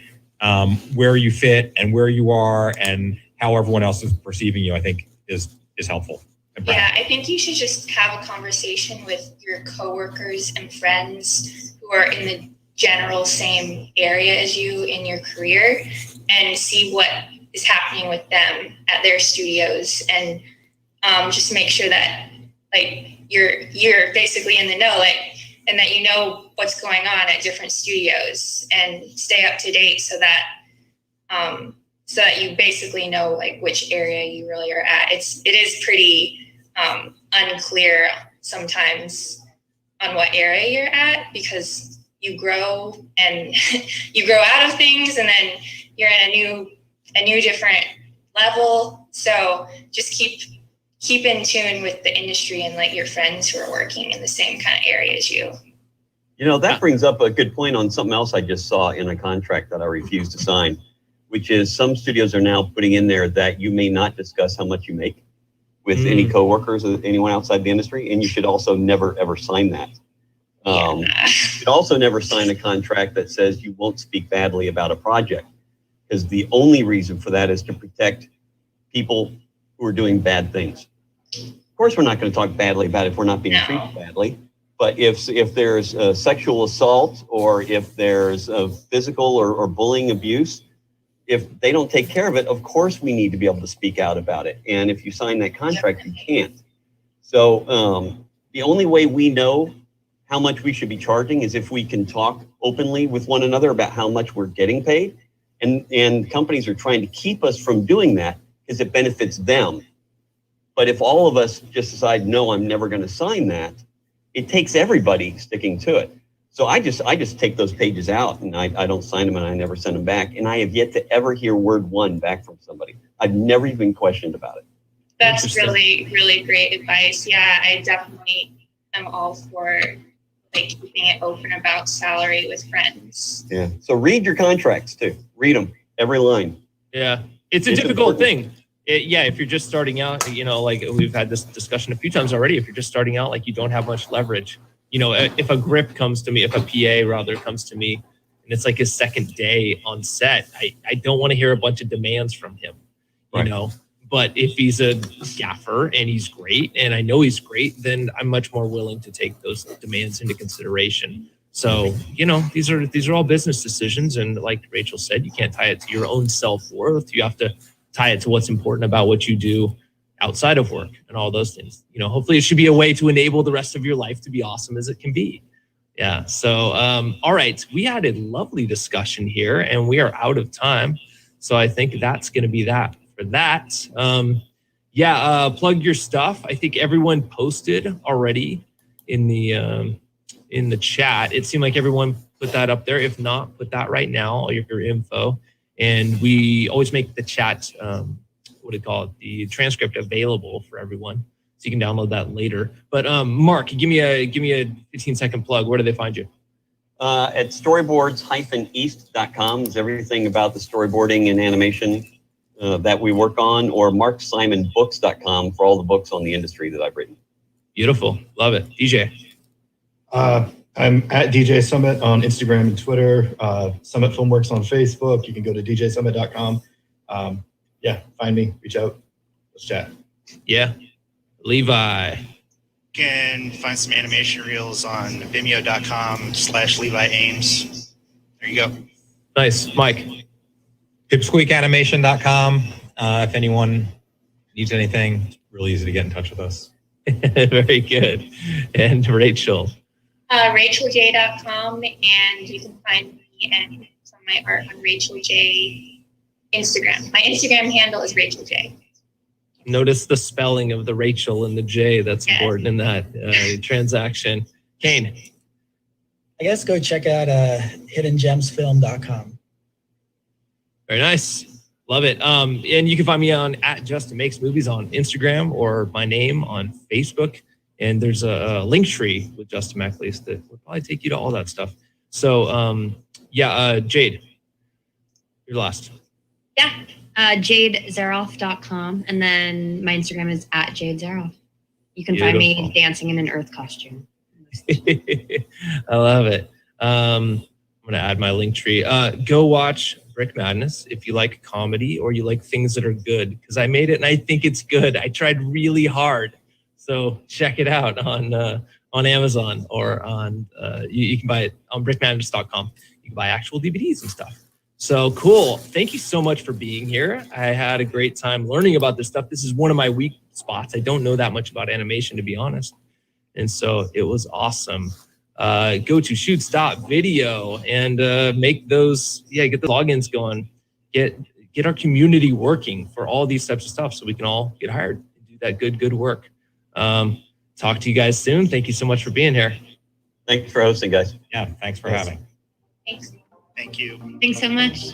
where you fit and where you are and how everyone else is perceiving you, I think is helpful. Yeah, I think you should just have a conversation with your coworkers and friends who are in the general same area as you in your career, and see what is happening with them at their studios, and just make sure that you're basically in the know, and that you know what's going on at different studios, and stay up to date so that you basically know which area you really are at. It is pretty unclear sometimes on what area you're at, because you grow and you grow out of things, and then you're in a new different level. So just keep in tune with the industry and your friends who are working in the same kind of area as you. That brings up a good point on something else I just saw in a contract that I refused to sign, which is some studios are now putting in there that you may not discuss how much you make with any coworkers or anyone outside the industry, and you should also never ever sign that. You should also never sign a contract that says you won't speak badly about a project, because the only reason for that is to protect people who are doing bad things. Of course, we're not going to talk badly about it if we're not being treated badly. But if there's sexual assault, or if there's physical or bullying abuse, if they don't take care of it, of course we need to be able to speak out about it. And if you sign that contract, you can't. So the only way we know how much we should be charging is if we can talk openly with one another about how much we're getting paid. And companies are trying to keep us from doing that because it benefits them. But if all of us just decide, no, I'm never going to sign that, it takes everybody sticking to it. So I just take those pages out, and I don't sign them, and I never send them back. And I have yet to ever hear word one back from somebody. I've never even questioned about it. That's really, really great advice. Yeah, I definitely am all for like keeping it open about salary with friends. Yeah. So read your contracts too. Read them, every line. Yeah, it's a difficult thing. If you're just starting out, like we've had this discussion a few times already. If you're just starting out, like you don't have much leverage. If a grip comes to me, if a PA rather comes to me, and it's like his second day on set, I don't want to hear a bunch of demands from him, But if he's a gaffer and he's great, and I know he's great, then I'm much more willing to take those demands into consideration. So, these are all business decisions. And like Rachel said, you can't tie it to your own self-worth. You have to tie it to what's important about what you do outside of work and all those things. Hopefully it should be a way to enable the rest of your life to be awesome as it can be. Yeah. So, all right. We had a lovely discussion here, and we are out of time. So I think that's going to be that for that. Plug your stuff. I think everyone posted already in the chat. It seemed like everyone put that up there. If not, put that right now, all your info. And we always make the chat, the transcript available for everyone, so you can download that later. But Mark, give me a 15-second plug. Where do they find you? At storyboards-east.com is everything about the storyboarding and animation that we work on, or marksimonbooks.com for all the books on the industry that I've written. Beautiful. Love it. DJ. I'm at DJ Summit on Instagram and Twitter. Summit Filmworks on Facebook. You can go to djsummit.com. Find me, reach out, let's chat. Yeah. Levi. You can find some animation reels on vimeo.com/Levi Ames. There you go. Nice. Mike. Pipsqueakanimation.com. If anyone needs anything, it's really easy to get in touch with us. Very good. And Rachel. RachelJ.com, and you can find me and some of my art on Rachel J Instagram. My Instagram handle is Rachel J. Notice the spelling of the Rachel and the J. That's important in that transaction. Kane. I guess go check out hiddengemsfilm.com. Very nice. Love it. And you can find me on @JustinMakesMovies on Instagram, or my name on Facebook. And there's a link tree with Justin McLeese that will probably take you to all that stuff. So, Jade, you're last. Yeah, jadezaroff.com. And then my Instagram is @jadezaroff. You can find me dancing in an earth costume. I love it. I'm going to add my link tree. Go watch Brick Madness if you like comedy or you like things that are good, because I made it and I think it's good. I tried really hard. So check it out on Amazon, or on you can buy it on brickmadness.com. You can buy actual DVDs and stuff. So cool. Thank you so much for being here. I had a great time learning about this stuff. This is one of my weak spots. I don't know that much about animation, to be honest. And so it was awesome. Go to shoots.video and make those, get the logins going. Get our community working for all these types of stuff so we can all get hired and do that good work. Talk to you guys soon. Thank you so much for being here. Thanks for hosting, guys. Yeah, thanks for having. Thanks. Thank you. Thanks so much.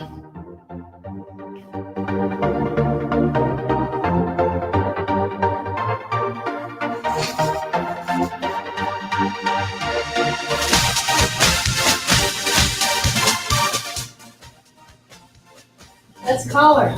Let's call her.